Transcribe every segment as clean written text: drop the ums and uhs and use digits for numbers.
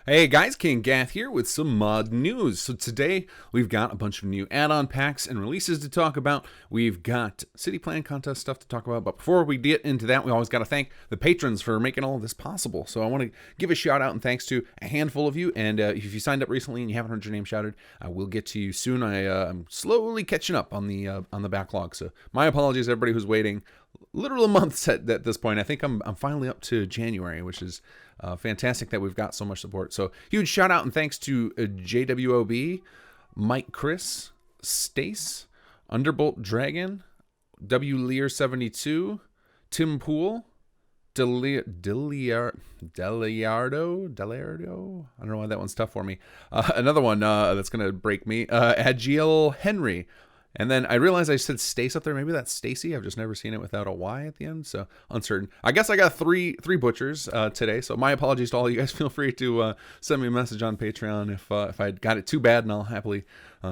Hey guys, kinggath here with some mod news. So today we've got a bunch of new add-on packs and releases to talk about. We've got city plan contest stuff to talk about. But before we get into that, we always got to thank the patrons for making all of this possible. So I want to give a shout out and thanks to a handful of you. And if you signed up recently and you haven't heard your name shouted, I will get to you soon. I'm slowly catching up on the backlog. So my apologies, everybody who's waiting. Literal months at this point. I think I'm finally up to January, which is fantastic that we've got so much support. So huge shout out and thanks to JWOB, Mike Chris, Stace, Underbolt Dragon, W Lear 72, Tim Pool, Deliardo. I don't know why that one's tough for me. Another one that's gonna break me. Agiel Henry. And then I realized I said Stace up there. Maybe that's Stacy. I've just never seen it without a Y at the end, so uncertain. I guess I got three butchers today, so my apologies to all you guys. Feel free to send me a message on Patreon if I got it too bad, and I'll happily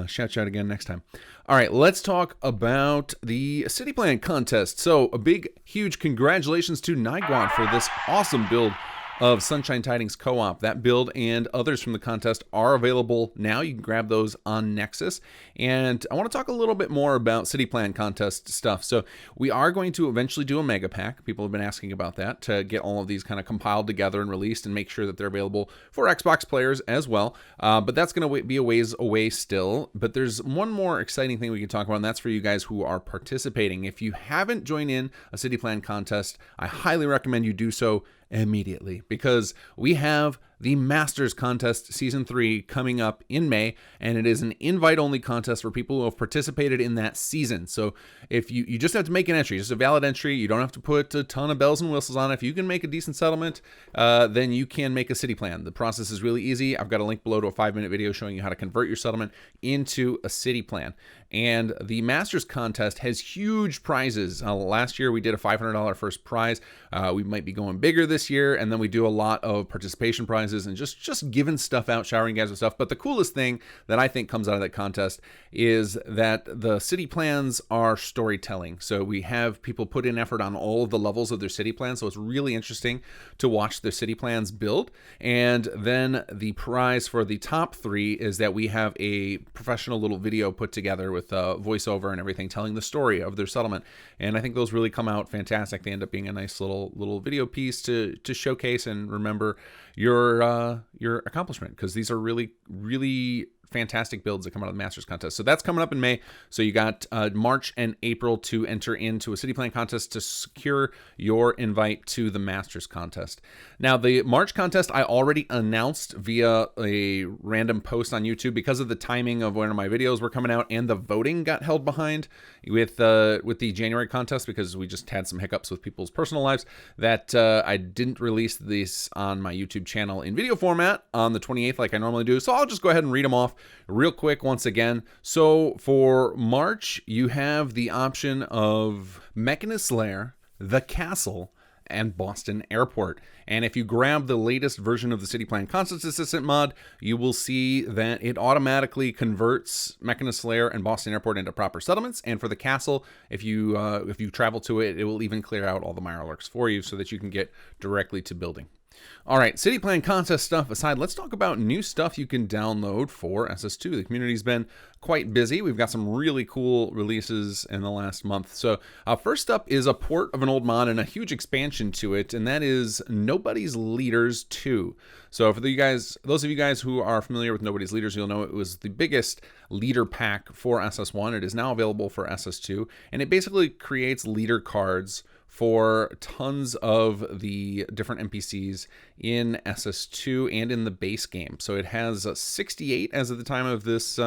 shout you out again next time. All right, let's talk about the city plan contest. So a big, huge congratulations to Nigwad for this awesome build of Sunshine Tidings Co-op. That build and others from the contest are available now. You can grab those on Nexus. And I want to talk a little bit more about City Plan contest stuff. So we are going to eventually do a mega pack. People have been asking about that to get all of these kind of compiled together and released and make sure that they're available for Xbox players as well. But that's going to be a ways away still. But there's one more exciting thing we can talk about, and that's for you guys who are participating. If you haven't joined in a City Plan contest, I highly recommend you do so immediately, because we have the Masters Contest Season 3 coming up in May, and it is an invite-only contest for people who have participated in that season. So if you just have to make an entry, just a valid entry. You don't have to put a ton of bells and whistles on it. If you can make a decent settlement, then you can make a city plan. The process is really easy. I've got a link below to a 5-minute video showing you how to convert your settlement into a city plan. And the Masters Contest has huge prizes. Last year we did a $500 first prize. We might be going bigger this year, and then we do a lot of participation prizes and just giving stuff out, showering you guys with stuff. But the coolest thing that I think comes out of that contest is that the city plans are storytelling. So we have people put in effort on all of the levels of their city plans. So it's really interesting to watch their city plans build. And then the prize for the top 3 is that we have a professional little video put together with voiceover and everything telling the story of their settlement. And I think those really come out fantastic. They end up being a nice little video piece to showcase and remember your accomplishment, because these are really fantastic builds that come out of the Masters Contest. So that's coming up in May. So you got March and April to enter into a city plan contest to secure your invite to the Masters Contest. Now, the March contest I already announced via a random post on YouTube because of the timing of when my videos were coming out, and the voting got held behind with the January contest because we just had some hiccups with people's personal lives, that I didn't release this on my YouTube channel in video format on the 28th like I normally do. So I'll just go ahead and read them off real quick once again. So for March, you have the option of Mechanist Lair, The Castle, and Boston Airport. And if you grab the latest version of the City Plan Contest Assistant mod, you will see that it automatically converts Mechanist Lair and Boston Airport into proper settlements. And for the castle, if you travel to it, it will even clear out all the Mirelurks for you so that you can get directly to building. All right, City Plan contest stuff aside, let's talk about new stuff you can download for SS2. The community's been quite busy. We've got some really cool releases in the last month. So first up is a port of an old mod and a huge expansion to it, and that is Nobody's Leaders 2. So for those of you guys who are familiar with Nobody's Leaders, you'll know it was the biggest leader pack for SS1. It is now available for SS2, and it basically creates leader cards for tons of the different NPCs in SS2 and in the base game. So it has 68 as of the time of this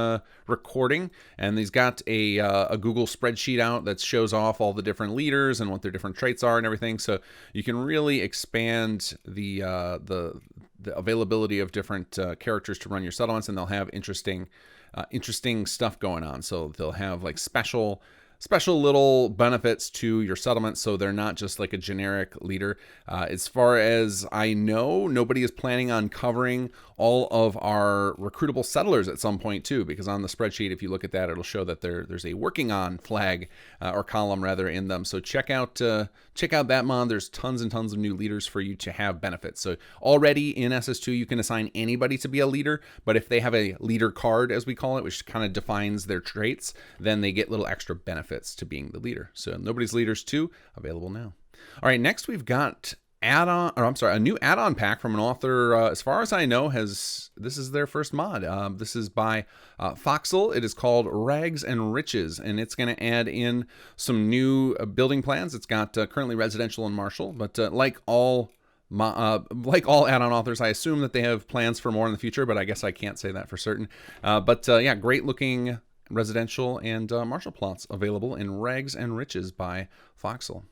recording, and he's got a Google spreadsheet out that shows off all the different leaders and what their different traits are and everything. So you can really expand the availability of different characters to run your settlements, and they'll have interesting stuff going on. So they'll have like special special little benefits to your settlement, so they're not just like a generic leader. As far as I know, nobody is planning on covering all of our recruitable settlers at some point too, because on the spreadsheet, if you look at that, it'll show that there's a working on flag or column rather in them. So check out that mod. There's tons and tons of new leaders for you to have benefits. So already in SS2, you can assign anybody to be a leader, but if they have a leader card, as we call it, which kind of defines their traits, then they get little extra benefits to being the leader. So Nobody's Leaders 2 available now. All right, next we've got a new add-on pack from an author, as far as I know, this is their first mod. This is by Foxel. It is called Rags and Riches, and it's going to add in some new building plans. It's got currently residential and martial, but like all add-on authors, I assume that they have plans for more in the future, but I guess I can't say that for certain. Yeah, great looking residential and martial plots available in Rags and Riches by Foxel.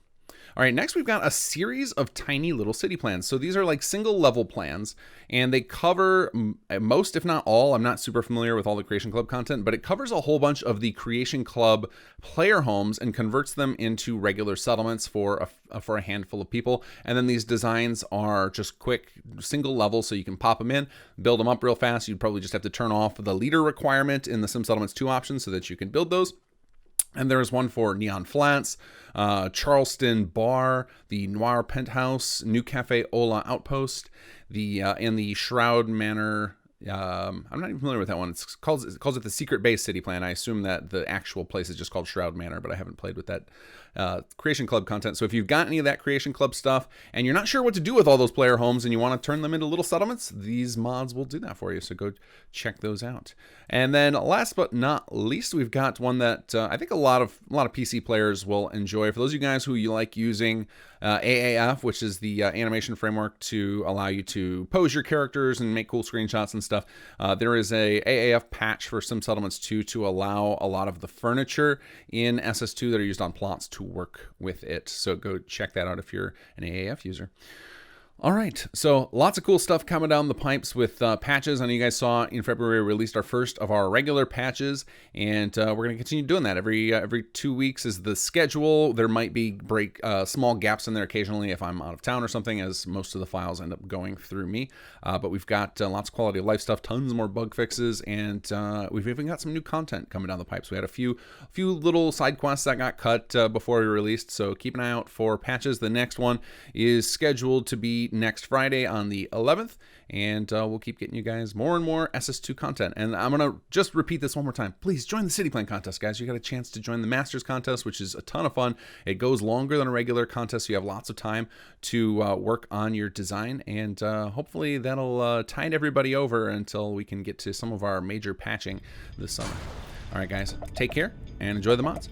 All right, next we've got a series of tiny little city plans. So these are like single level plans, and they cover most, if not all. I'm not super familiar with all the Creation Club content, but it covers a whole bunch of the Creation Club player homes and converts them into regular settlements for a handful of people. And then these designs are just quick, single level, so you can pop them in, build them up real fast. You'd probably just have to turn off the leader requirement in the Sim Settlements 2 option so that you can build those. And there's one for Neon Flats, Charleston Bar, the Noir Penthouse, New Cafe Ola Outpost, and the Shroud Manor. I'm not even familiar with that one. It calls it the Secret Base City Plan. I assume that the actual place is just called Shroud Manor, but I haven't played with that Creation Club content. So if you've got any of that Creation Club stuff and you're not sure what to do with all those player homes and you want to turn them into little settlements, these mods will do that for you. So go check those out. And then last but not least, we've got one that I think a lot of PC players will enjoy. For those of you guys who you like using AAF, which is the animation framework to allow you to pose your characters and make cool screenshots and stuff, there is a AAF patch for Sim Settlements 2 to allow a lot of the furniture in SS2 that are used on plots to work with it. So go check that out if you're an AAF user. All right, so lots of cool stuff coming down the pipes with patches. I know you guys saw in February we released our first of our regular patches, and we're going to continue doing that. Every 2 weeks is the schedule. There might be small gaps in there occasionally if I'm out of town or something, as most of the files end up going through me. But we've got lots of quality of life stuff, tons more bug fixes, and we've even got some new content coming down the pipes. We had a few little side quests that got cut before we released, so keep an eye out for patches. The next one is scheduled to be next Friday on the 11th, and we'll keep getting you guys more and more SS2 content. And I'm gonna just repeat this one more time. Please join the City Plan contest, guys. You got a chance to join the Masters contest, which is a ton of fun. It goes longer than a regular contest, so you have lots of time to work on your design, and hopefully that'll tide everybody over until we can get to some of our major patching this summer. All right, guys, take care and enjoy the mods.